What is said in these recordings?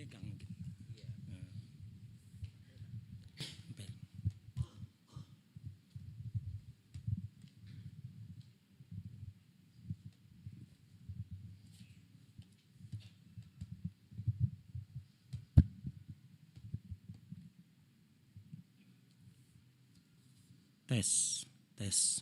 pegang mungkin. Iya. Hampir. Tes, tes.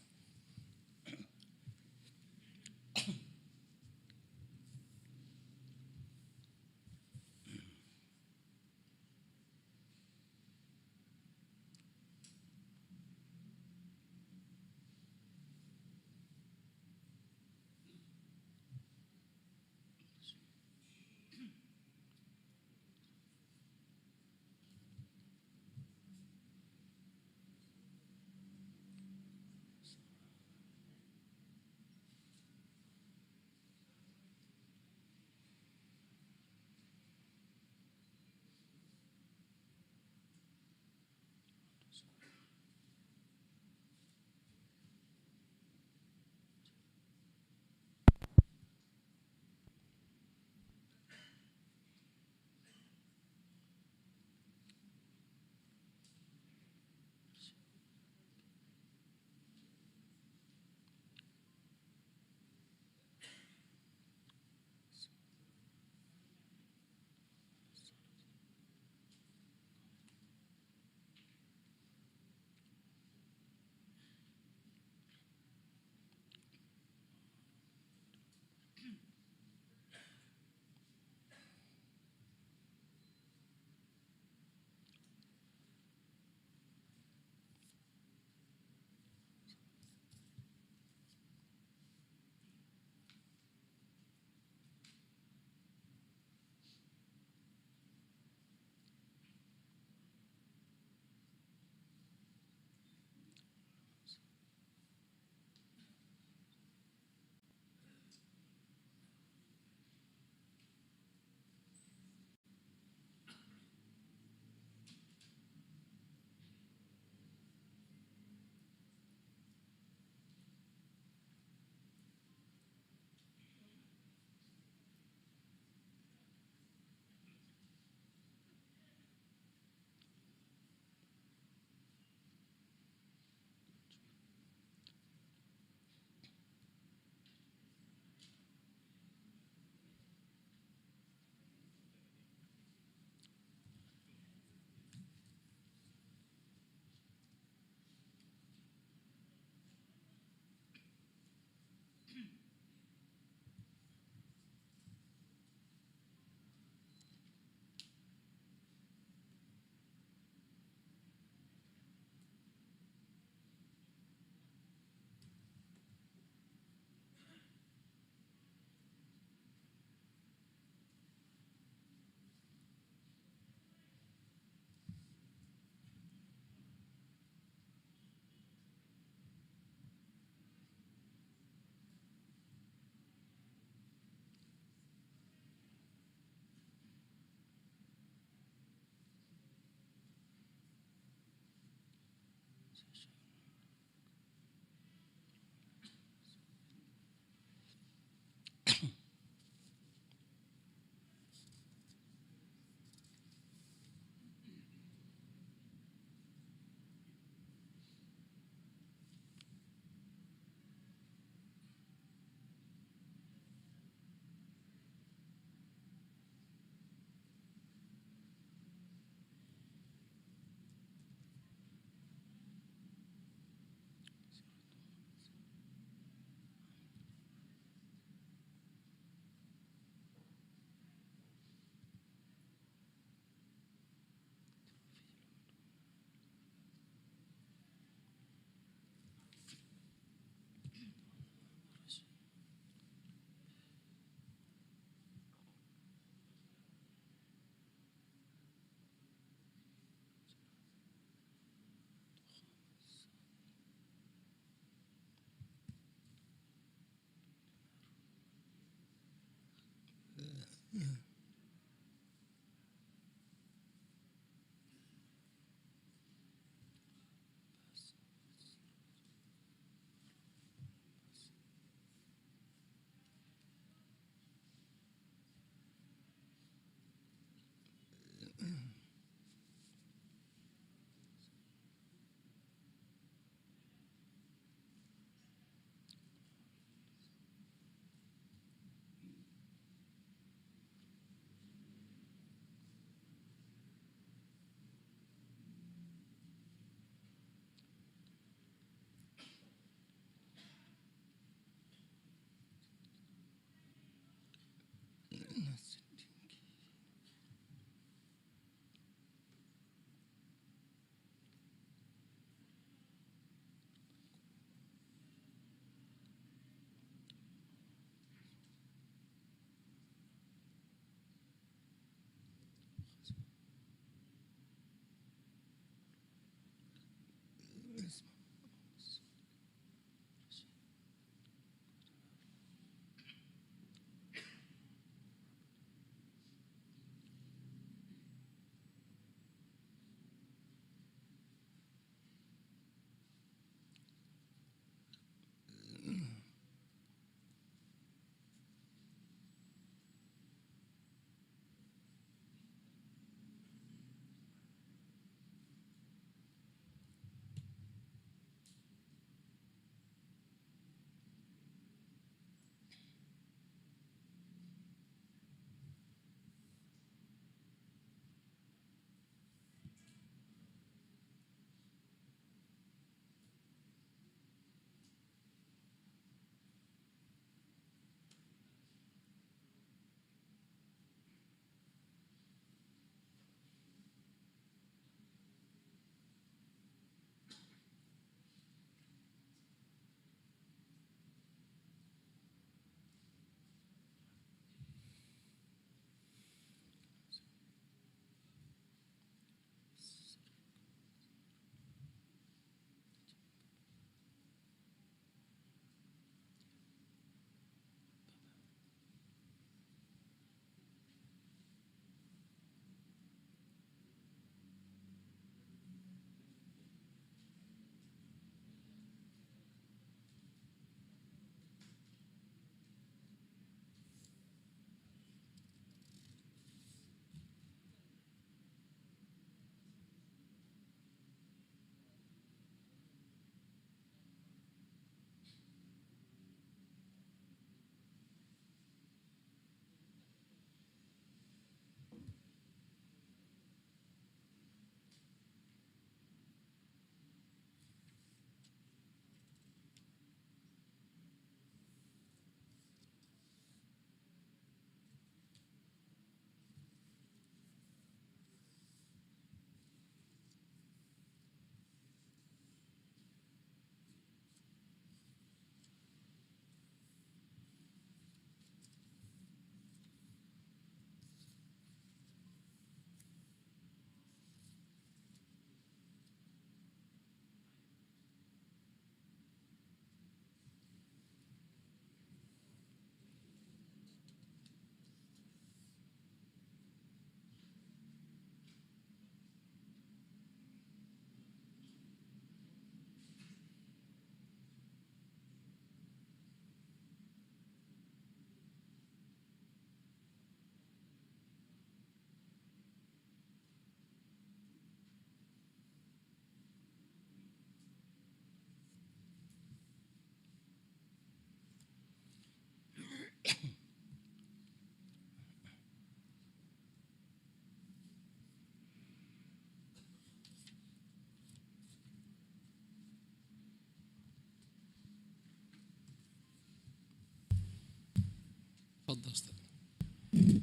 تفضل أستاذ.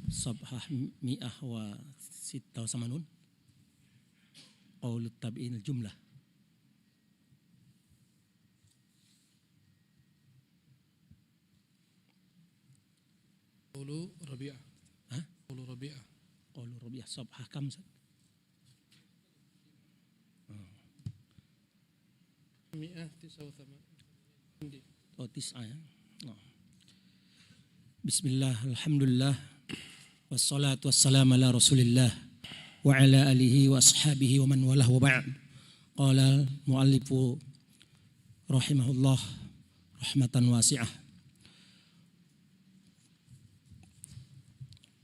صفحة 186 قول التابعين الجملة. قول ربيعة. ها؟ قول ربيعة. قول ربيعة صفحة كم؟ 189. Oh, 9 ya. Oh. Bismillah, alhamdulillah, wassalatu wassalamu ala rasulillah wa ala alihi wa ashabihi wa man walah wa ba'd. Qala muallifu rahimahullah rahmatan wasi'ah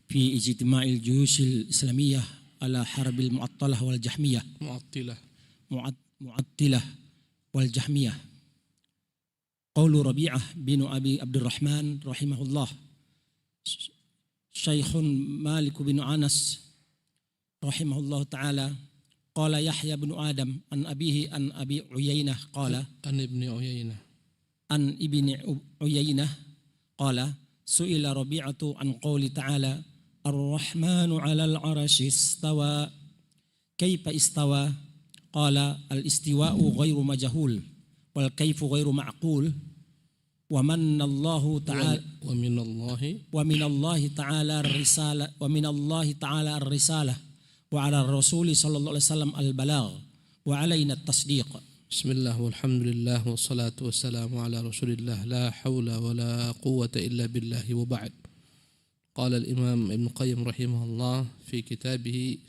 fi ijtima'il juyushil islamiyah على حرب المعطلة والجهمية معطلة والجهمية. قول ربيعة بن أبي عبد الرحمن رحمه الله شيخ مالك بن أنس رحمه الله تعالى قال يحيى بن آدم عن أبيه عن أبي عيينة قال عن ابن عيينة قال سئل ربيعة عن قول تعالى الرحمن على العرش استوى كيف استوى قال الاستواء غير مجهول والكيف غير معقول ومن الله تعالى ومن الله تعالى الرسالة وعلى الرسول صلى الله عليه وسلم البلاغ وعلينا التصديق. Bismillah walhamdulillah wassalatu wassalamu ala rasulillah la hawla wa la quwwata illa billahi wa ba'd. Qala al-imam Ibn Qayyim rahimahullah fi kitabih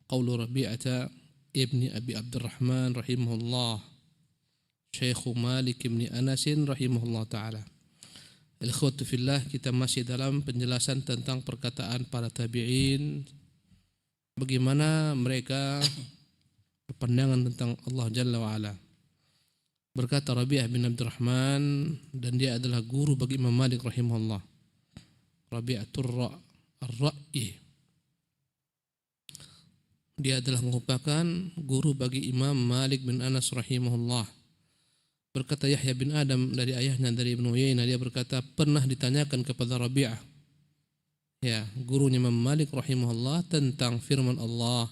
qawlu Rabi'ata ibni Abi Abdurrahman rahimahullah Syekh Malik ibn Anas rahimahullah ta'ala. Al-ikhwatu fillah, kita masih dalam penjelasan tentang perkataan para tabi'in, bagaimana mereka berpandangan tentang Allah Jalla wa'ala. Berkata Rabi'ah bin Abdurrahman, dan dia adalah guru bagi Imam Malik rahimahullah, Rabi'atul Ar-Ra'yi. Dia adalah merupakan guru bagi Imam Malik bin Anas rahimahullah. Berkata Yahya bin Adam dari ayahnya dari Ibnu Uyainah, dia berkata pernah ditanyakan kepada Rabi'ah, ya, gurunya Imam Malik rahimahullah, tentang firman Allah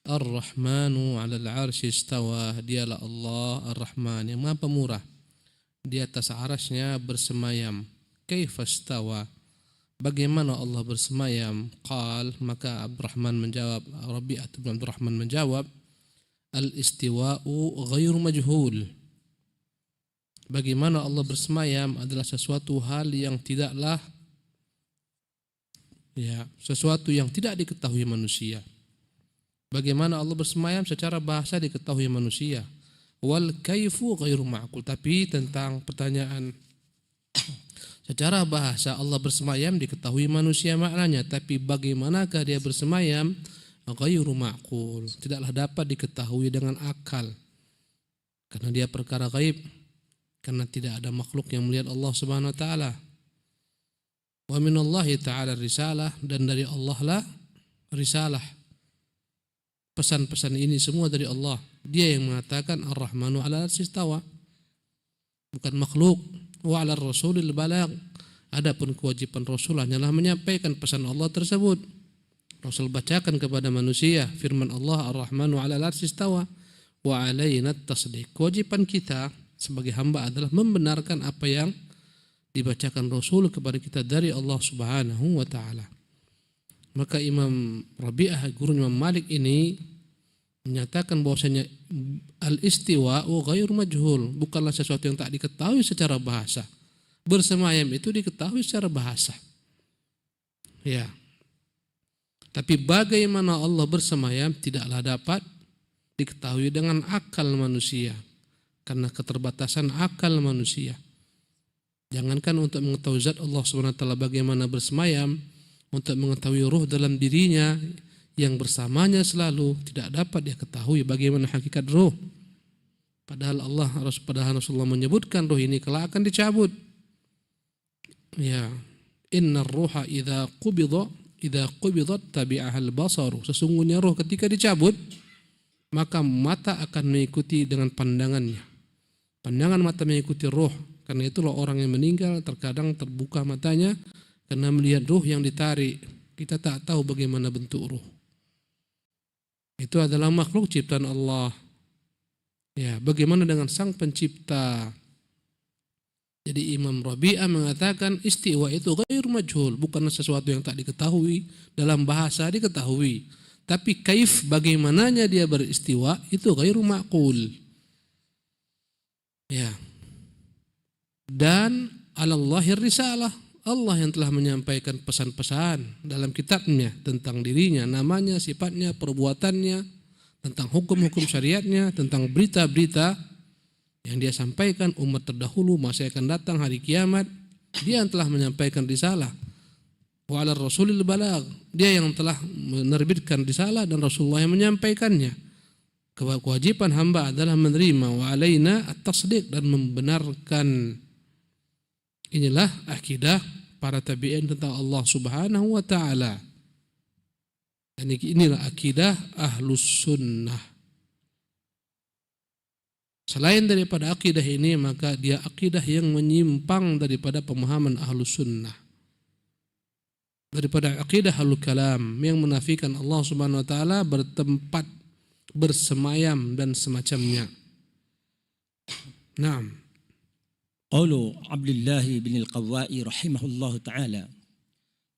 Ar-Rahmanu 'alal 'arsy istawa, dialah Allah Ar-Rahman yang Maha Pemurah, di atas arasnya bersemayam. Kaifa istawa, bagaimana Allah bersemayam? Qal, maka Abdurrahman menjawab, Rabi'ah bin Abdurrahman menjawab, al-istiwa'u ghairu majhul, bagaimana Allah bersemayam adalah sesuatu hal yang tidaklah, ya, sesuatu yang tidak diketahui manusia. Bagaimana Allah bersemayam secara bahasa diketahui manusia. Wal kaifu ghairu ma'qul, tapi tentang pertanyaan secara bahasa Allah bersemayam diketahui manusia maknanya, tapi bagaimanakah dia bersemayam ghairu ma'qul, tidaklah dapat diketahui dengan akal, karena dia perkara gaib, karena tidak ada makhluk yang melihat Allah Subhanahu wa taala. Wa minallahi ta'ala risalah, dan dari Allah lah risalah. Pesan-pesan ini semua dari Allah. Dia yang mengatakan Ar-Rahmanu 'alal 'arsy istawa, bukan makhluk. Wa 'alar rasulil balagh, adapun kewajiban Rasul hanyalah menyampaikan pesan Allah tersebut. Rasul bacakan kepada manusia firman Allah Ar-Rahmanu 'alal 'arsy istawa wa 'alaina at-tasdiq. Kewajiban kita sebagai hamba adalah membenarkan apa yang dibacakan Rasul kepada kita dari Allah Subhanahu wa taala. Maka Imam Rabi'ah, guru Imam Malik ini, menyatakan bahwasanya al-istiwa'u ghairu majhul, bukanlah sesuatu yang tak diketahui secara bahasa. Bersemayam itu diketahui secara bahasa, ya, tapi bagaimana Allah bersemayam tidaklah dapat diketahui dengan akal manusia, karena keterbatasan akal manusia. Jangankan untuk mengetahui zat Allah Subhanahu wa taala bagaimana bersemayam, untuk mengetahui ruh dalam dirinya yang bersamanya selalu tidak dapat dia ketahui bagaimana hakikat ruh. Padahal Rasulullah menyebutkan ruh ini kelak akan dicabut. Ya, innar ruha idza qubidat tabi'ahal basaru. Sesungguhnya ruh ketika dicabut maka mata akan mengikuti dengan pandangannya. Pandangan mata mengikuti ruh. Karena itulah orang yang meninggal terkadang terbuka matanya karena melihat ruh yang ditarik. Kita tak tahu bagaimana bentuk ruh. Itu adalah makhluk ciptaan Allah. Ya, bagaimana dengan Sang Pencipta? Jadi Imam Rabi'ah mengatakan istiwa itu ghairu majhul, bukanlah sesuatu yang tak diketahui, dalam bahasa diketahui. Tapi kaif, bagaimananya dia beristiwa, itu ghairu ma'qul. Ya. Dan alallahir risalah, Allah yang telah menyampaikan pesan-pesan dalam kitabnya tentang dirinya, namanya, sifatnya, perbuatannya, tentang hukum-hukum syariatnya, tentang berita-berita yang dia sampaikan umat terdahulu, masa akan datang, hari kiamat. Dia yang telah menyampaikan risalah. wa 'ala rasulil balagh, dia yang telah menerbitkan risalah dan Rasulullah yang menyampaikannya. Kewajiban hamba adalah menerima, wa 'alaina at-tasdiq, dan membenarkan. Inilah akidah para tabi'in tentang Allah Subhanahu wa taala. Dan inilah akidah Ahlus Sunnah. Selain daripada akidah ini, maka dia akidah yang menyimpang daripada pemahaman Ahlus Sunnah. Daripada akidah Ahlul Kalam yang menafikan Allah Subhanahu wa taala bertempat, bersemayam dan semacamnya. Naam. قول عبد الله بن القواء رحمه الله تعالى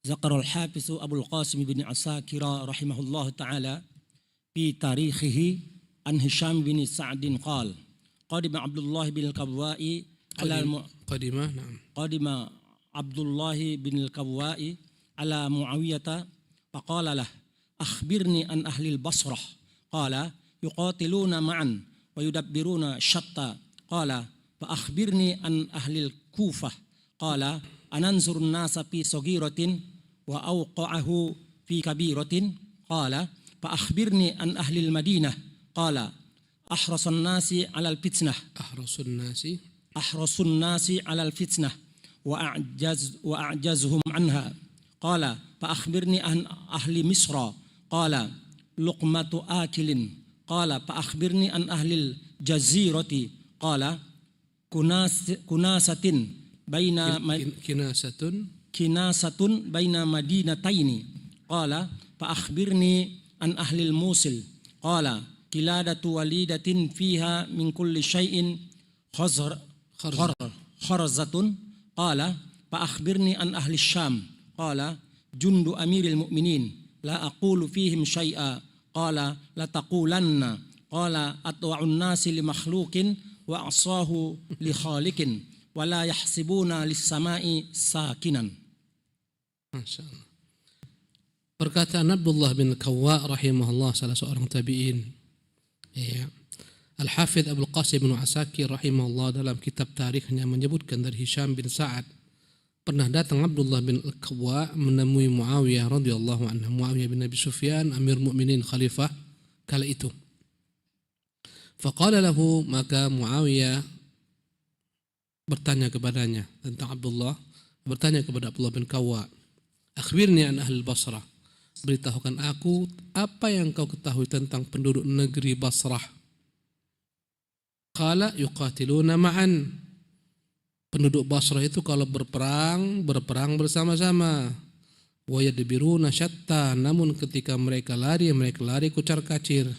ذكر الحافظ أبو القاسم بن عساكر رحمه الله تعالى في تاريخه عن هشام بن سعد قال قدم عبد الله بن القواء قدم عبد الله بن القواء على معاوية فقال له أخبرني عن أهل البصرة قال يقاتلون معا ويدبرون شتى قال فأخبرني عن أهل الكوفة قال أننظر الناس في صغيرة وأوقعه في كبيرة قال فأخبرني عن أهل المدينة قال أحرص الناس على الفتنة على الفتنة وأعجزهم عنها قال فأخبرني عن أهل مصر قال لقمة آكل قال فأخبرني عن أهل الجزيرة قال كناسة بين مدينتين قال فأخبرني عن أهل الموصل قال قلادة وليدة فيها من كل شيء خرزة قال فأخبرني عن أهل الشام قال جند أمير المؤمنين لا أقول فيهم شيئا قال لتقولن قال أطوع الناس لمخلوق وأعصاه لخالق ولا يحسبون للسماء ساكنا. Masya Allah. Perkataan Abdullah bin Qawwa rahimahullah, salah seorang tabi'in. Ya. Al-Hafidh Abul Qasim bin Asakir rahimahullah dalam kitab tarikhnya menyebutkan dari Hisham bin Sa'ad, pernah datang Abdullah bin Qawwa menemui Muawiyah radhiyallahu anhu. Muawiyah bin Abi Sufyan, Amir Mukminin, khalifah kala itu. Faqala lahu, maka Muawiyah bertanya kepadanya tentang Abdullah, bertanya kepada Abdullah bin Qawwa, akhbirni an ahli Basrah, beritahukan aku apa yang kau ketahui tentang penduduk negeri Basrah. Qala yuqatiluna ma'an, penduduk Basrah itu kalau berperang bersama-sama. Wa yadbiruna syatta, namun ketika mereka lari kucar-kacir.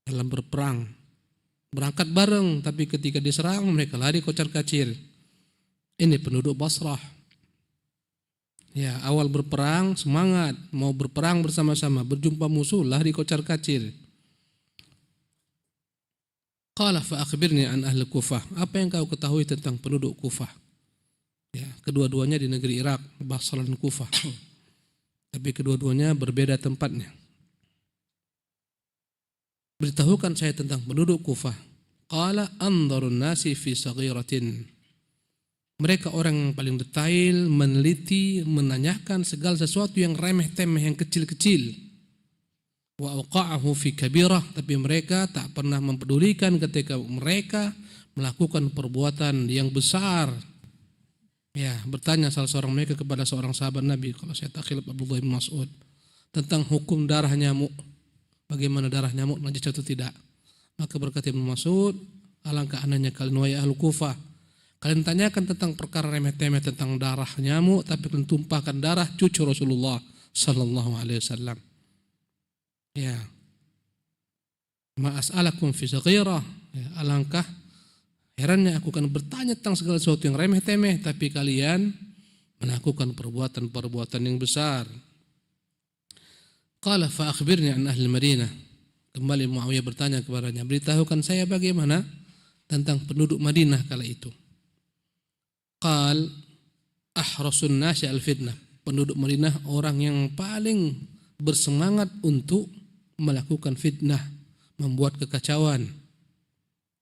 Dalam berperang berangkat bareng, tapi ketika diserang mereka lari kocar-kacir. Ini penduduk Basrah. Ya, awal berperang semangat, mau berperang bersama-sama, berjumpa musuh lari kocar-kacir. Qala fa akhbirni an ahli Kufah, apa yang kau ketahui tentang penduduk Kufah? Ya, kedua-duanya di negeri Irak, Basrah dan Kufah. Tapi kedua-duanya berbeda tempatnya. Beritahukan saya tentang penduduk Kufah. Qala andharun nasi fi saghiratin. Mereka orang yang paling detail, meneliti, menanyakan segala sesuatu yang remeh-temeh, yang kecil-kecil. Wa awqa'ahu fi kabirah, tapi mereka tak pernah mempedulikan ketika mereka melakukan perbuatan yang besar. Ya, bertanya salah seorang mereka kepada seorang sahabat Nabi, kalau saya tak khilaf Abdullah bin Mas'ud, tentang hukum darah nyamuk. Bagaimana darah nyamuk najis atau tidak? Maka berkata Ibnu Mas'ud, alangkah anehnya kalian wahai ahlu Kufah, kalian tanyakan tentang perkara remeh-temeh tentang darah nyamuk, tapi kalian tumpahkan darah cucu Rasulullah sallallahu alaihi wasallam. Ya. Ma as'alakum fi saghirah. Ya, alangkah herannya aku akan bertanya tentang segala sesuatu yang remeh-temeh, tapi kalian melakukan perbuatan-perbuatan yang besar. Qala fa akhbirni an ahli Madinah. Kembali Muawiyah bertanya kepadanya, beritahukan saya bagaimana tentang penduduk Madinah kala itu. Qal ahrasun nasi al-fitnah. Penduduk Madinah orang yang paling bersemangat untuk melakukan fitnah, membuat kekacauan.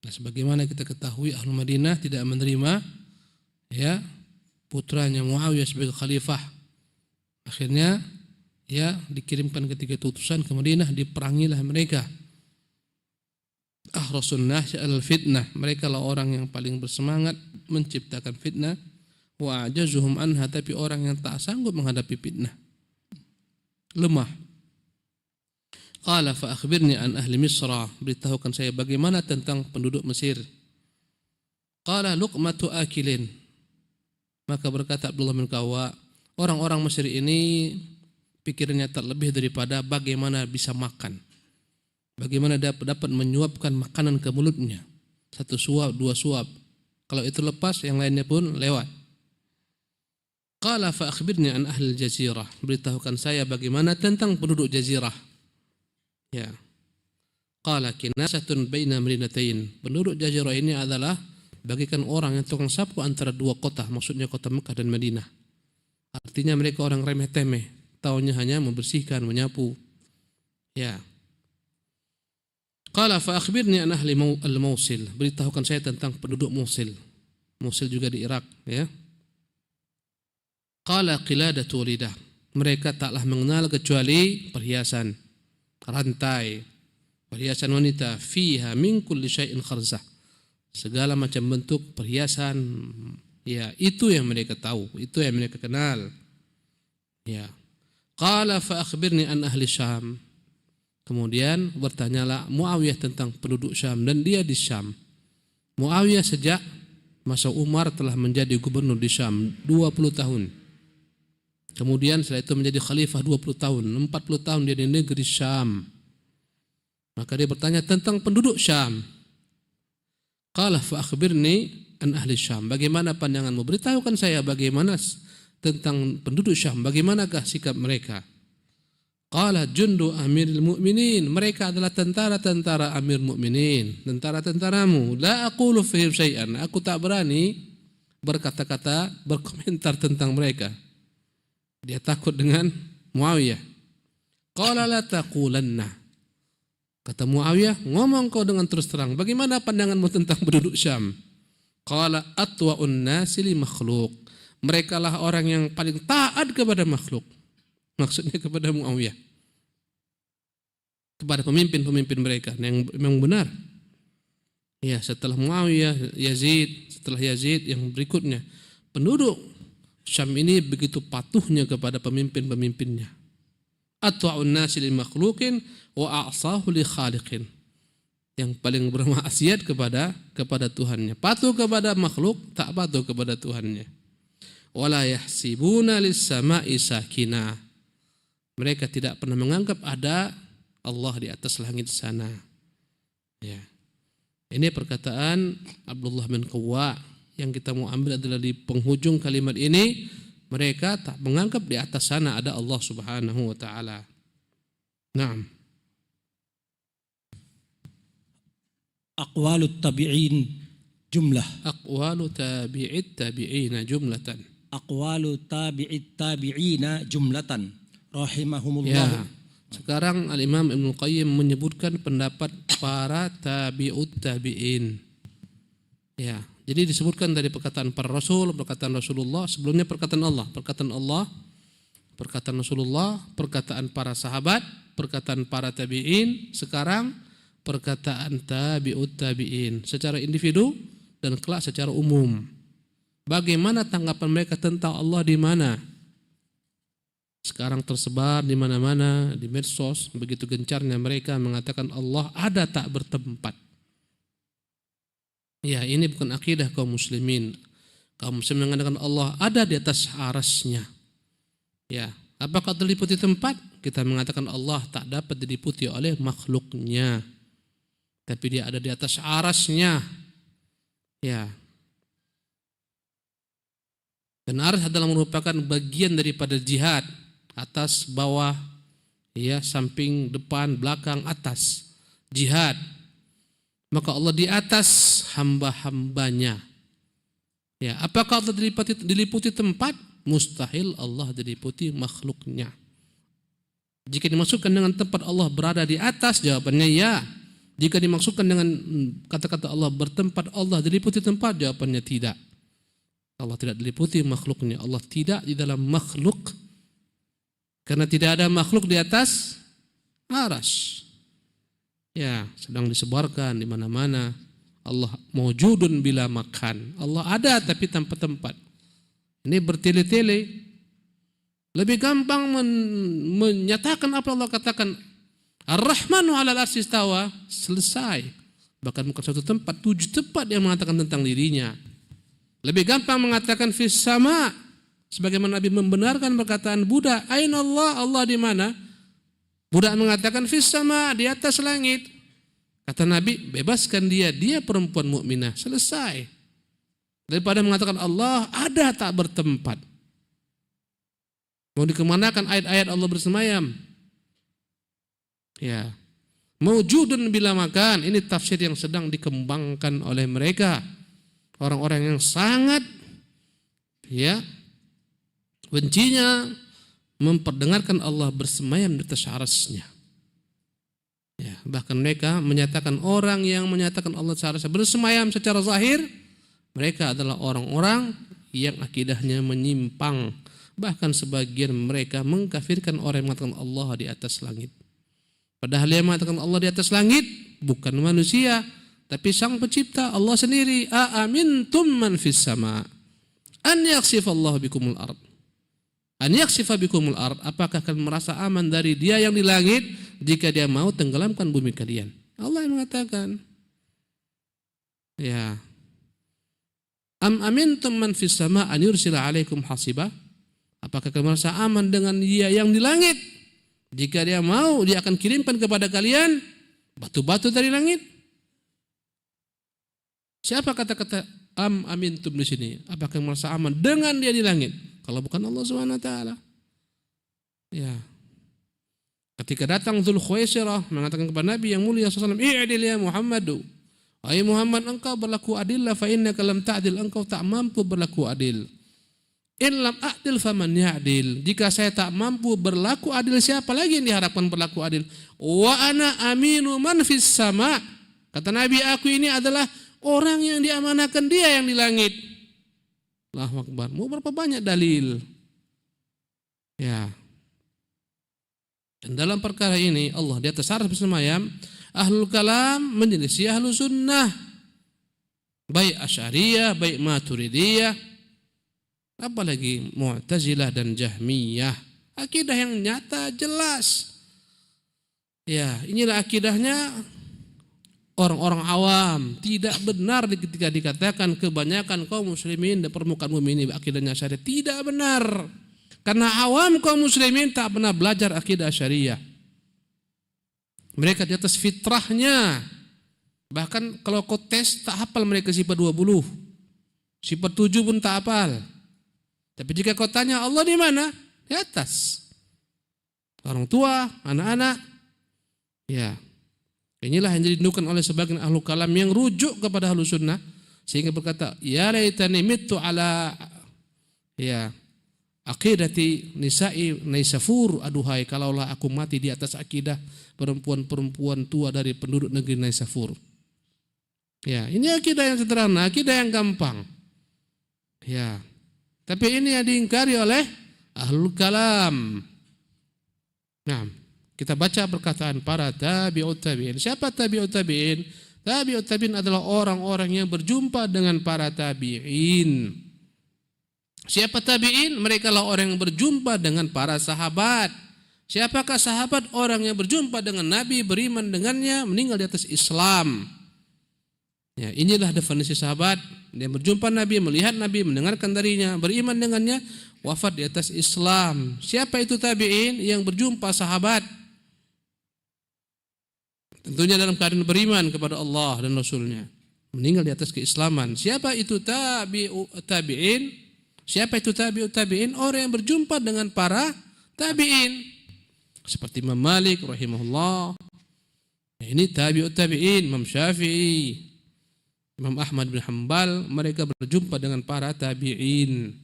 Nah, sebagaimana kita ketahui ahli Madinah tidak menerima ya putranya Muawiyah sebagai khalifah. Akhirnya ya dikirimkan ketiga utusan ke Madinah, diperangilah mereka. Ahrasun nas al fitnah, mereka lah orang yang paling bersemangat menciptakan fitnah. Wa ajazuhum anha, tapi orang yang tak sanggup menghadapi fitnah, lemah. Qala fa akhbirni an ahli Misra, beritahukan saya bagaimana tentang penduduk Mesir. Qala luqmatu akilin, maka berkata Abdullah bin Qawwa, orang-orang Mesir ini pikirannya tak lebih daripada bagaimana bisa makan, bagaimana dapat menyuapkan makanan ke mulutnya, satu suap, dua suap, kalau itu lepas yang lainnya pun lewat. Qala fa akhbirni an ahli jazirah, beritahukan saya bagaimana tentang penduduk jazirah. Ya. Qala kinasatun baina madinatain, penduduk jazirah ini adalah bagikan orang yang tukang sapu antara dua kota, maksudnya kota Mekah dan Madinah. Artinya mereka orang remeh temeh, taunya hanya membersihkan, menyapu. Ya. Qala fa akhbirni an ahli al-Mausil, beritahukan saya tentang penduduk Mosul. Mosul juga di Irak, ya. Qala qiladatu lidah, mereka taklah mengenal kecuali perhiasan, rantai, perhiasan wanita, fiha min kulli syai'in kharzah, segala macam bentuk perhiasan. Ya, itu yang mereka tahu, itu yang mereka kenal. Ya. Qala fa akhbirni an ahli Syam, kemudian bertanyalah Muawiyah tentang penduduk Syam, dan dia di Syam. Muawiyah sejak masa Umar telah menjadi gubernur di Syam 20 tahun. Kemudian setelah itu menjadi khalifah 20 tahun, 40 tahun dia di negeri Syam. Maka dia bertanya tentang penduduk Syam. Qala fa akhbirni an ahli Syam, bagaimana pandanganmu, beritahukan saya bagaimana tentang penduduk Syam, bagaimanakah sikap mereka. Qala jundu amiril mu'minin, mereka adalah tentara-tentara Amir Mukminin, tentara-tentaramu. La aqulu fihim syai'an, aku tak berani berkata-kata, berkomentar tentang mereka. Dia takut dengan Muawiyah. Qala la taqulanna, kata Muawiyah, ngomong kau dengan terus terang, bagaimana pandanganmu tentang penduduk Syam. Qala atwa'un nasi li makhluk, mereka lah orang yang paling taat kepada makhluk, maksudnya kepada Muawiyah, kepada pemimpin-pemimpin mereka yang memang benar. Ya, setelah Muawiyah, Yazid, setelah Yazid yang berikutnya, penduduk Syam ini begitu patuhnya kepada pemimpin-pemimpinnya. Atwa'un nasi li makhlukin wa a'sahu li khaliqin, yang paling bermaksiat kepada Tuhannya, patuh kepada makhluk, tak patuh kepada Tuhannya. Wala yahsibuna lis sama'i sakinah, mereka tidak pernah menganggap ada Allah di atas langit sana. Ya. Ini perkataan Abdullah bin Qawwa. Yang kita mau ambil adalah di penghujung kalimat ini, mereka tak menganggap di atas sana ada Allah Subhanahu wa taala. Naam. Aqwalut tabi'in jumlah. Aqwalu tabi'it tabi'ina jumlatan. Aqwalu tabi'it tabi'ina jumlatan. Rahimahumullah. Ya. Sekarang Al-Imam Ibnu Qayyim menyebutkan pendapat para tabi'ut tabi'in. Ya. Jadi disebutkan dari perkataan para Rasul, perkataan Rasulullah, sebelumnya perkataan Allah, perkataan Rasulullah, perkataan para sahabat, perkataan para tabi'in, sekarang perkataan tabi'ut tabi'in secara individu dan kelak secara umum. Bagaimana tanggapan mereka tentang Allah di mana? Sekarang tersebar di mana-mana, di medsos, begitu gencarnya mereka mengatakan Allah ada tak bertempat. Ya, ini bukan akidah kaum muslimin. Kaum muslimin mengatakan Allah ada di atas arasnya. Ya, apakah diliputi tempat? Kita mengatakan Allah tak dapat diliputi oleh makhluknya, tapi dia ada di atas arasnya. Ya. Dan aras adalah merupakan bagian daripada jihad, atas, bawah, ya, samping, depan, belakang, atas. Jihad. Maka Allah di atas hamba-hambanya. Ya, apakah Allah diliputi tempat? Mustahil Allah diliputi makhluknya. Jika dimaksudkan dengan tempat Allah berada di atas, jawabannya ya. Jika dimaksudkan dengan kata-kata Allah bertempat, Allah diliputi tempat, jawabannya tidak. Allah tidak diliputi makhluknya. Allah tidak di dalam makhluk. Karena tidak ada makhluk di atas arsy. Ya, sedang disebarkan di mana-mana. Allah mawjudun bila makan. Allah ada tapi tanpa tempat. Ini bertele-tele. Lebih gampang menyatakan apa Allah katakan. Ar-Rahmanu 'alal 'arsy istawa, selesai. Bahkan bukan satu tempat, 7 tempat yang mengatakan tentang dirinya. Lebih gampang mengatakan fis sama, sebagaimana Nabi membenarkan perkataan Buddha, aina Allah, Allah di mana? Buddha mengatakan fis sama, di atas langit. Kata Nabi, bebaskan dia perempuan mukminah, selesai. Daripada mengatakan Allah ada tak bertempat. Mau dikemanakan ayat-ayat Allah bersemayam? Ya. Mawjudun bila makan, ini tafsir yang sedang dikembangkan oleh mereka. Orang-orang yang sangat bencinya memperdengarkan Allah bersemayam di atas arsy-Nya. Ya, bahkan mereka menyatakan orang yang menyatakan Allah bersemayam secara zahir, mereka adalah orang-orang yang akidahnya menyimpang. Bahkan sebagian mereka mengkafirkan orang yang mengatakan Allah di atas langit. Padahal yang mengatakan Allah di atas langit bukan manusia, tapi Sang Pencipta, Allah sendiri. Aamintum man fis sama an yakhsifallahu bikumul ard. An yakhsifa bikumul ard, apakah kalian merasa aman dari Dia yang di langit jika Dia mau tenggelamkan bumi kalian? Allah yang mengatakan. Ya. Am amintum man fis sama an yursila alaikum hasiba? Apakah kalian merasa aman dengan Dia yang di langit? Jika Dia mau, Dia akan kirimkan kepada kalian batu-batu dari langit. Siapa kata-kata am amintum di sini? Apakah merasa aman dengan Dia di langit? Kalau bukan Allah Subhanahu wa taala. Ya. Ketika datang Dzulkhuwaisirah mengatakan kepada Nabi yang mulia sallallahu alaihi wasallam, "I'dil ya Muhammadu." Wahai Muhammad, engkau berlaku adil, fa innaka lam ta'dil, engkau tak mampu berlaku adil. In lam a'dil faman ya'dil. Jika saya tak mampu berlaku adil, siapa lagi yang diharapkan berlaku adil? Wa ana aminu man fis sama. Kata Nabi, aku ini adalah orang yang diamanahkan Dia yang di langit. Allahu Akbar. Mau berapa banyak dalil? Ya. Dan dalam perkara ini Allah di atas arsy bersemayam, ahlul kalam menyelisih ahlus sunnah. Baik Asy'ariyah, baik Maturidiyah, apalagi Mu'tazilah dan Jahmiyah. Akidah yang nyata jelas. Ya, inilah akidahnya orang-orang awam. Tidak benar ketika dikatakan kebanyakan kaum muslimin di permukaan bumi ini akidahnya syariah. Tidak benar. Karena awam kaum muslimin tak pernah belajar akidah syariah. Mereka di atas fitrahnya. Bahkan kalau kau tes tak hafal mereka sifat 20. Sifat 7 pun tak hafal. Tapi jika kau tanya Allah di mana? Di atas. Orang tua, anak-anak. Ya. Inilah yang dirindukan oleh sebagian ahlu kalam yang rujuk kepada ahlu sunnah. Sehingga berkata, ya laitani mittu ala aqidati nisa'i Naisafur. Aduhai kalaulah aku mati di atas akidah perempuan-perempuan tua dari penduduk negeri Naisafur. Ya, ini akidah yang sederhana, akidah yang gampang. Ya. Tapi ini yang diingkari oleh ahlul kalam. Nah, kita baca perkataan para tabi'ut tabi'in. Siapa tabi'ut tabi'in? Tabi'ut tabi'in adalah orang-orang yang berjumpa dengan para tabi'in. Siapa tabi'in? Mereka lah orang yang berjumpa dengan para sahabat. Siapakah sahabat? Orang yang berjumpa dengan Nabi, beriman dengannya, meninggal di atas Islam. Ya, inilah definisi sahabat. Dia berjumpa Nabi, melihat Nabi, mendengarkan darinya, beriman dengannya, wafat di atas Islam. Siapa itu tabi'in? Yang berjumpa sahabat. Tentunya dalam keadaan beriman kepada Allah dan Rasulnya, meninggal di atas keislaman. Siapa itu tabi'in? Siapa itu tabi'ut tabi'in? Orang yang berjumpa dengan para tabi'in. Seperti Imam Malik rahimahullah. Ini tabi'ut tabi'in. Imam Syafi'i, Imam Ahmad bin Hanbal, mereka berjumpa dengan para tabi'in.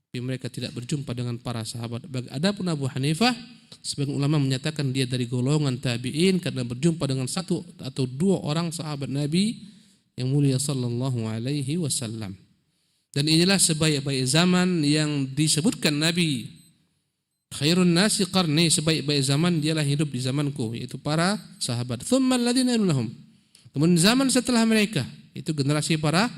Tapi mereka tidak berjumpa dengan para sahabat. Adapun Abu Hanifah, sebagian ulama menyatakan dia dari golongan tabi'in karena berjumpa dengan satu atau dua orang sahabat Nabi yang mulia sallallahu alaihi wasallam. Dan inilah sebaik-baik zaman yang disebutkan Nabi. Khairun nasi qarni, sebaik-baik zaman dialah hidup di zamanku, yaitu para sahabat. Tsumma alladziina yalunahum, kemudian zaman setelah mereka itu generasi para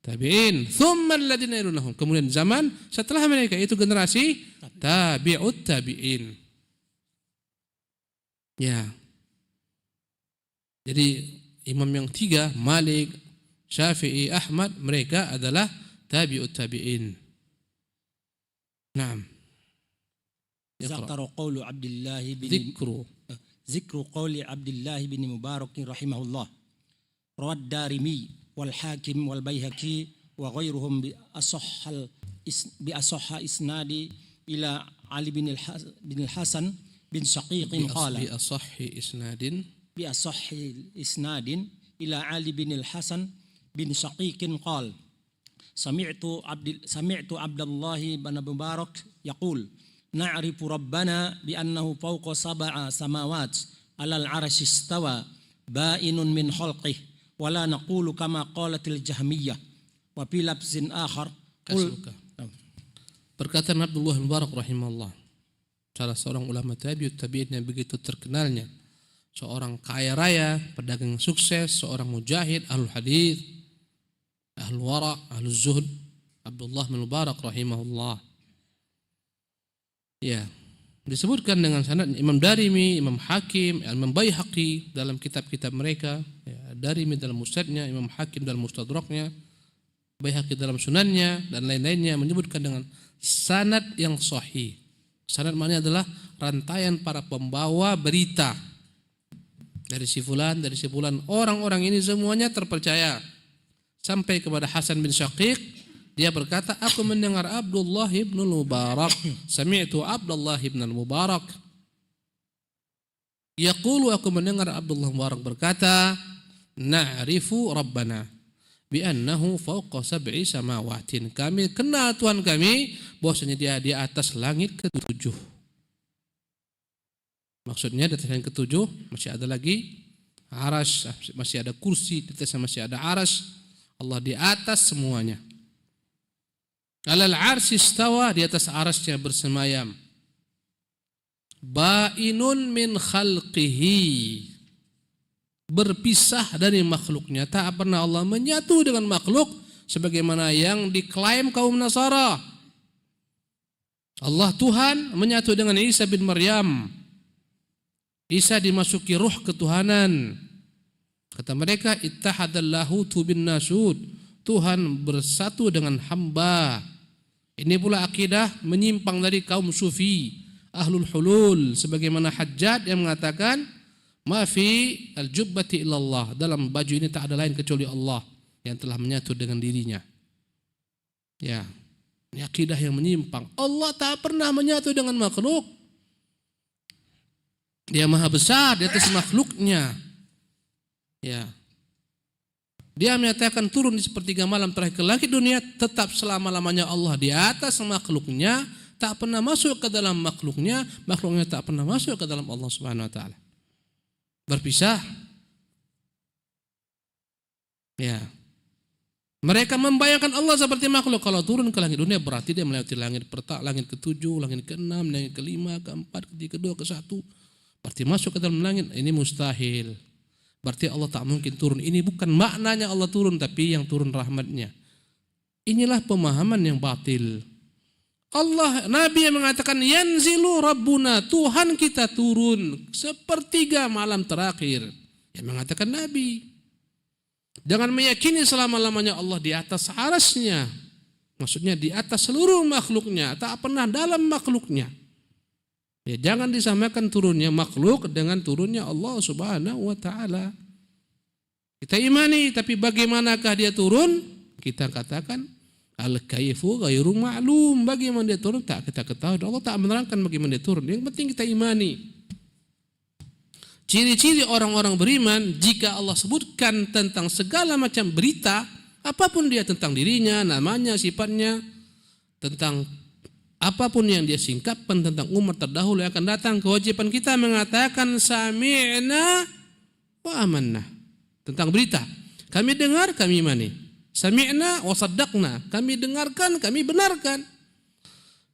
tabi'in. Tsumma alladziina yalunahum, kemudian zaman setelah mereka itu generasi tabi'ut tabi'in. Ya. Jadi imam yang tiga, Malik, Syafi'i, Ahmad, mereka adalah tabi'ut tabi'in. Naam. Zakaru qawlu Abdullah bin Zikru qawli Abdullah bin Mubarak rahimahullah. Rawad Darimi wal Hakim wal Baihaqi wa ghairuhum bi asahha isnadi ila Ali bin al-Hasan bin Shaqiq qala bi asahhi isnadin ila Ali bin al-Hasan bin Shaqiq qala sami'tu Abdullah bin Mubarak yaqul na'rifu rabbana bi annahu fawqa sab'a samawat 'alal 'arsy istawa ba'inun min khalqihi wa la naqulu kama qalatil jahmiyah wa fi lafzin akhar perkataan Abdullah bin Mubarak rahimahullah, salah seorang ulama tabi'ut tabi'in yang begitu terkenalnya, seorang kaya raya, pedagang sukses, seorang mujahid, ahlul hadis, ahlul wara', ahlul zuhud, Abdullah bin Mubarak rahimahullah. Ya, disebutkan dengan sanad Imam Darimi, Imam Hakim, Imam Baihaqi dalam kitab-kitab mereka, ya, Darimi dalam Musnadnya, Imam Hakim dalam Mustadraknya, Baihaqi dalam Sunannya dan lain-lainnya menyebutkan dengan sanad yang sahih. Sanad maknanya adalah rantaian para pembawa berita dari si fulan, orang-orang ini semuanya terpercaya sampai kepada Hasan bin Shaqiq. Dia berkata, aku mendengar Abdullah bin Mubarak, sami'tu Abdullah bin Mubarak yaqulu, aku mendengar Abdullah bin Mubarak berkata, na'rifu rabbana bi annahu fawqa sab'i samawatin, kami kenal Tuhan kami bahwasanya dia di atas langit ketujuh. Maksudnya di atas langit ketujuh masih ada lagi arsy, masih ada kursi, di atasnya masih ada arsy. Allah di atas semuanya. Alal arsy istawa, di atas arsy-Nya bersemayam. Ba'inun min khalqihi, berpisah dari makhluknya. Tak pernah Allah menyatu dengan makhluk sebagaimana yang diklaim kaum Nasara. Allah Tuhan menyatu dengan Isa bin Maryam. Isa dimasuki ruh ketuhanan. Kata mereka, ittahadallahu bin nasud, Tuhan bersatu dengan hamba. Ini pula akidah menyimpang dari kaum sufi, ahlul hulul, sebagaimana Hajjaj yang mengatakan ma fi al-jubbati illallah, dalam baju ini tak ada lain kecuali Allah yang telah menyatu dengan dirinya. Ya, ini akidah yang menyimpang. Allah tak pernah menyatu dengan makhluk. Dia maha besar di atas makhluknya. Ya. Dia menyatakan turun di sepertiga malam terakhir ke langit dunia, tetap selama-lamanya Allah di atas makhluknya, tak pernah masuk ke dalam makhluknya, makhluknya tak pernah masuk ke dalam Allah Subhanahu wa taala. Berpisah. Ya. Mereka membayangkan Allah seperti makhluk. Kalau turun ke langit dunia berarti dia melewati langit pertama, langit ke-7, langit ke-6, langit ke-5, ke-4, ke-3, ke-2, ke-1. Berarti masuk ke dalam langit, ini mustahil. Berarti Allah tak mungkin turun. Ini bukan maknanya Allah turun, tapi yang turun rahmatnya. Inilah pemahaman yang batil. Allah, Nabi yang mengatakan yanzilu rabbuna, Tuhan kita turun sepertiga malam terakhir. Yang mengatakan Nabi. Jangan meyakini selama-lamanya Allah di atas arasnya. Maksudnya di atas seluruh makhluknya, tak pernah dalam makhluknya. Ya, jangan disamakan turunnya makhluk dengan turunnya Allah Subhanahu wa taala. Kita imani, tapi bagaimanakah dia turun? Kita katakan al-kaifu ghairu ma'lum. Bagaimana dia turun tak kita ketahui. Allah tak menerangkan bagaimana dia turun. Yang penting kita imani. Ciri-ciri orang-orang beriman, jika Allah sebutkan tentang segala macam berita, apapun dia tentang dirinya, namanya, sifatnya, tentang apapun yang dia singkapkan tentang umat terdahulu yang akan datang, kewajiban kita mengatakan sami'na wa amanna. Tentang berita, kami dengar, kami imani. Sami'na wa saddaqna, kami dengarkan, kami benarkan.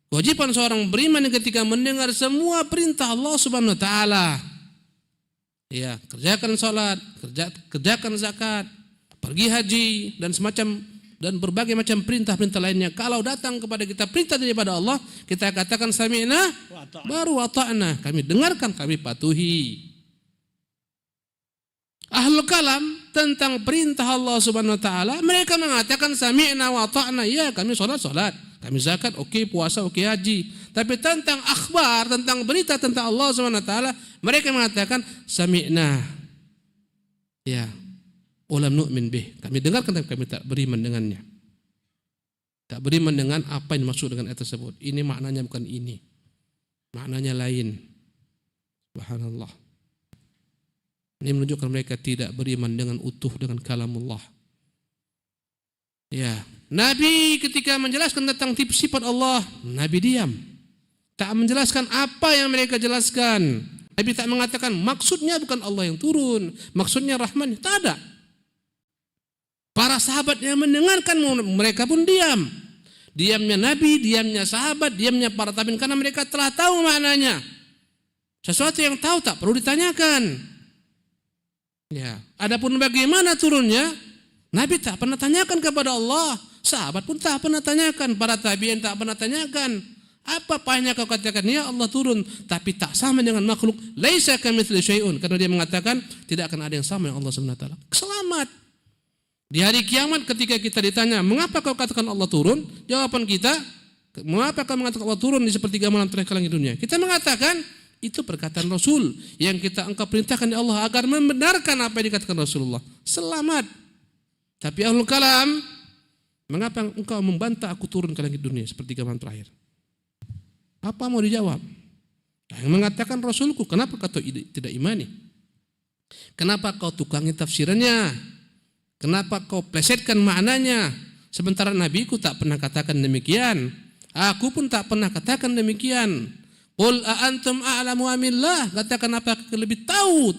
Kewajiban seorang beriman ketika mendengar semua perintah Allah Subhanahu wa taala. Ya, kerjakan salat, kerjakan zakat, pergi haji dan berbagai macam perintah-perintah lainnya. Kalau datang kepada kita perintah daripada Allah, kita katakan sami'na baru ata'na. Kami dengarkan, kami patuhi. Ahlul kalam tentang perintah Allah Subhanahu wa taala, mereka mengatakan sami'na wa ata'na. Ya, kami salat, kami zakat, oke, puasa, oke, haji. Tapi tentang akhbar, tentang berita tentang Allah Subhanahu wa taala, mereka mengatakan sami'na. Ya. Walam nu'min bih. Kami dengarkan tapi kami tak beriman dengannya. Tak beriman dengan apa yang dimaksud dengan ayat tersebut. Ini maknanya bukan ini. Maknanya lain. Subhanallah. Ini menunjukkan mereka tidak beriman dengan utuh dengan kalamullah. Ya, Nabi ketika menjelaskan tentang sifat Allah, Nabi diam. Tak menjelaskan apa yang mereka jelaskan. Nabi tak mengatakan maksudnya bukan Allah yang turun, maksudnya Rahman. Tak ada. Para sahabat yang mendengarkan mereka pun diam. Diamnya Nabi, diamnya sahabat, diamnya para tabi'in karena mereka telah tahu maknanya. Sesuatu yang tahu tak perlu ditanyakan. Ya, adapun bagaimana turunnya, Nabi tak pernah tanyakan kepada Allah. Sahabat pun tak pernah tanyakan, para tabi'in tak pernah tanyakan. Apa payahnya kau katakan ya Allah turun tapi tak sama dengan makhluk? Laisa kamitslihi syai'un, karena dia mengatakan tidak akan ada yang sama dengan Allah Subhanahu wa taala. Selamat. Di hari kiamat ketika kita ditanya, mengapa kau katakan Allah turun? Jawaban kita, mengapa kau mengatakan Allah turun di sepertiga malam terakhir langit dunia? Kita mengatakan, itu perkataan Rasul yang engkau perintahkan oleh Allah agar membenarkan apa yang dikatakan Rasulullah. Selamat. Tapi ahlul kalam, mengapa engkau membantah aku turun ke langit dunia sepertiga malam terakhir? Apa mau dijawab? Yang mengatakan Rasulku, kenapa kau tidak imani? Kenapa kau tukangi tafsirannya? Kenapa kau plesetkan maknanya? Sementara Nabiku tak pernah katakan demikian. Aku pun tak pernah katakan demikian. Qul a'antum a'lamu amillah. Katakan apakah lebih tahu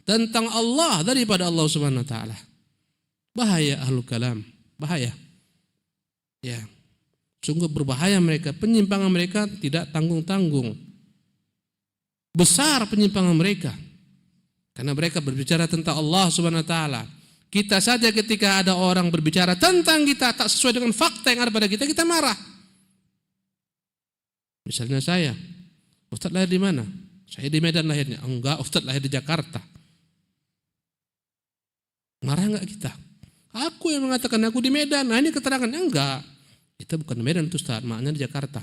tentang Allah daripada Allah Subhanahu wa taala. Bahaya ahlul kalam. Bahaya. Ya. Sungguh berbahaya mereka. Penyimpangan mereka tidak tanggung-tanggung. Besar penyimpangan mereka. Karena mereka berbicara tentang Allah Subhanahu wa taala. Kita saja ketika ada orang berbicara tentang kita tak sesuai dengan fakta yang ada pada kita, kita marah. Misalnya saya, Ustaz lahir di mana? Saya di Medan lahirnya. Enggak, Ustaz lahir di Jakarta. Marah enggak kita? Aku yang mengatakan aku di Medan. Nah ini keterangannya enggak. Kita bukan di Medan itu Ustaz, maknanya di Jakarta.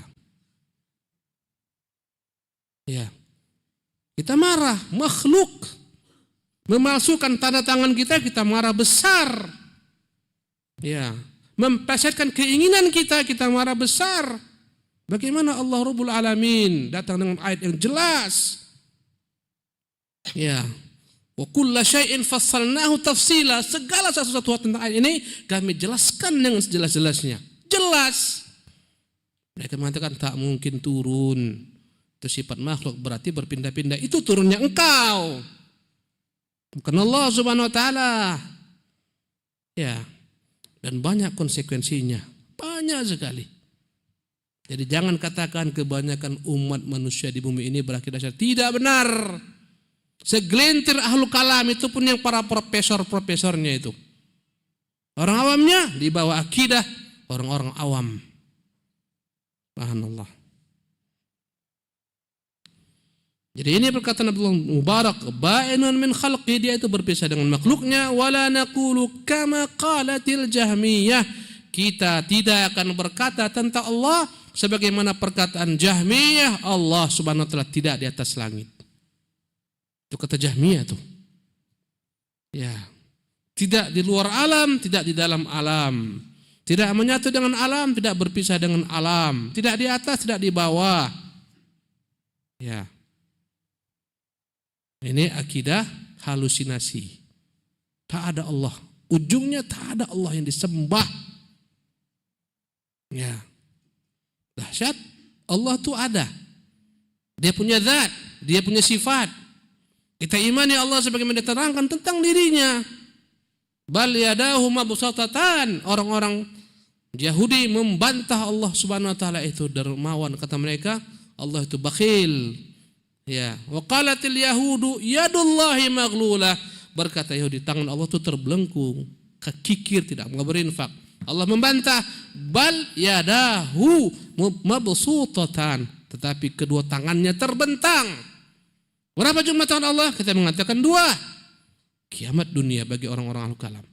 Ya. Kita marah, makhluk memalsukan tanda tangan kita, kita marah besar. Ya, memplesetkan keinginan kita, kita marah besar. Bagaimana Allah Rabbul Alamin datang dengan ayat yang jelas. Ya. Wa kulla syai'in fassalnahu tafsila. Segala sesuatu tentang ayat ini kami jelaskan dengan sejelas-jelasnya. Jelas. Mereka mengatakan tak mungkin turun. Itu sifat makhluk, berarti berpindah-pindah. Itu turunnya engkau. Bukan Allah Subhanahu wa taala. Ya. Dan banyak konsekuensinya. Banyak sekali. Jadi jangan katakan kebanyakan umat manusia di bumi ini berakidah syar'i. Tidak benar. Segelintir ahlul kalam itu pun yang para profesor-profesornya itu. Orang awamnya di bawah akidah orang-orang awam. Subhanallah. Jadi ini perkataan Abdullah Mubarak, ba'inun min khalqi, dia itu berpisah dengan makhluknya. Wala naqulu kama qalatil Jahmiyah, kita tidak akan berkata tentang Allah sebagaimana perkataan Jahmiyah, Allah Subhanahu wa taala tidak di atas langit. Itu kata Jahmiyah tuh. Ya. Tidak di luar alam, tidak di dalam alam. Tidak menyatu dengan alam, tidak berpisah dengan alam. Tidak di atas, tidak di bawah. Ya. Ini akidah halusinasi. Tak ada Allah. Ujungnya tak ada Allah yang disembah. Ya. Dahsyat. Allah itu ada. Dia punya zat, dia punya sifat. Kita imani Allah sebagaimana diterangkan tentang dirinya. Bal yadahu mabsutatan. Orang-orang Yahudi membantah Allah Subhanahu wa taala itu dermawan, kata mereka Allah itu bakhil. Ya, wa qalatil yahudu yadullahi maghlulah. Berkata Yahudi, tangan Allah itu terbelenggu, kekikir, tidak mau berinfak. Allah membantah, bal yadahu mabsutatan, tetapi kedua tangannya terbentang. Berapa jumlah tangan Allah? Kita mengatakan 2. Kiamat dunia bagi orang-orang ahlu kalam.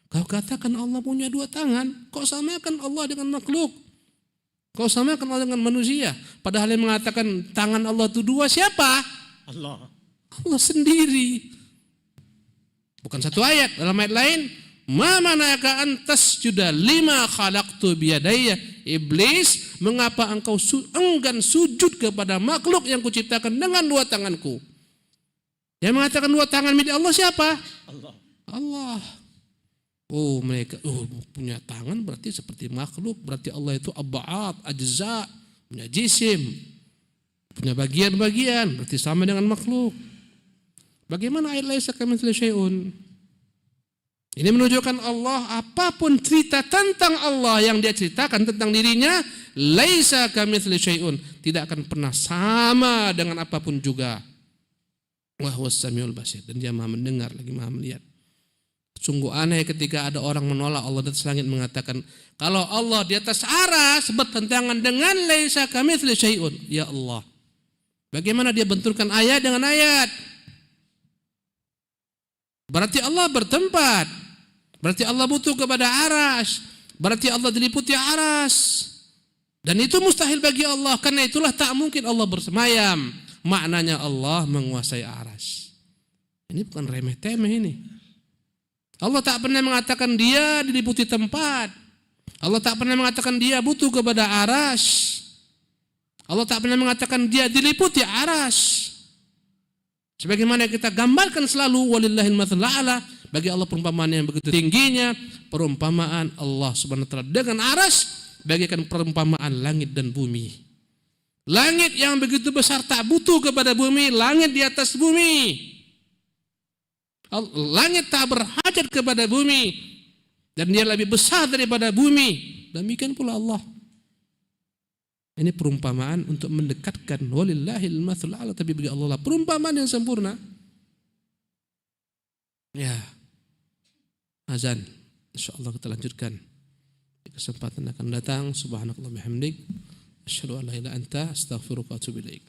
Kau katakan Allah punya 2 tangan, kau samakan Allah dengan makhluk. Kau samakan Allah dengan manusia. Padahal yang mengatakan tangan Allah itu 2 siapa? Allah. Allah sendiri. Bukan satu ayat. Dalam ayat lain, ma manaka antas juda lima khalaqtu biyadaya. Iblis, mengapa engkau enggan sujud kepada makhluk yang kuciptakan dengan 2 tanganku? Yang mengatakan 2 tangan milik Allah siapa? Allah. Allah. Oh, mereka punya tangan berarti seperti makhluk, berarti Allah itu ab'ad, ajza, punya jisim, punya bagian-bagian, berarti sama dengan makhluk. Bagaimana ayat laisa kamitslihi syai'un? Ini menunjukkan Allah, apapun cerita tentang Allah yang dia ceritakan tentang dirinya, laisa kamitslihi syai'un, tidak akan pernah sama dengan apapun juga. Wa huwas samiul basir, dan dia Maha mendengar lagi Maha melihat. Sungguh aneh ketika ada orang menolak Allah di atas langit, mengatakan kalau Allah di atas aras bertentangan dengan laisa kamitslihi syai'un. Ya Allah, bagaimana dia benturkan ayat dengan ayat? Berarti Allah bertempat, berarti Allah butuh kepada aras, berarti Allah diliputi aras, dan itu mustahil bagi Allah. Karena itulah tak mungkin Allah bersemayam. Maknanya Allah menguasai aras. Ini bukan remeh-temeh ini. Allah tak pernah mengatakan dia diliputi tempat. Allah tak pernah mengatakan dia butuh kepada aras. Allah tak pernah mengatakan dia diliputi aras. Sebagaimana kita gambarkan selalu, walillahil matsalul a'la, bagi Allah perumpamaan yang begitu tingginya, perumpamaan Allah Subhanahu wa taala dengan aras bagaikan perumpamaan langit dan bumi. Langit yang begitu besar tak butuh kepada bumi, langit di atas bumi. Langit tak berhajat kepada bumi, dan dia lebih besar daripada bumi. Demikian pula Allah. Ini perumpamaan untuk mendekatkan, walillahil matsalul a'la, tapi bagi Allah lah perumpamaan yang sempurna. Ya, azan. Insyaallah kita lanjutkan di kesempatan akan datang. Subhanakallah bihamdik, asyhadu an la ilaha illa anta, astaghfiruka wa atubu ilaik.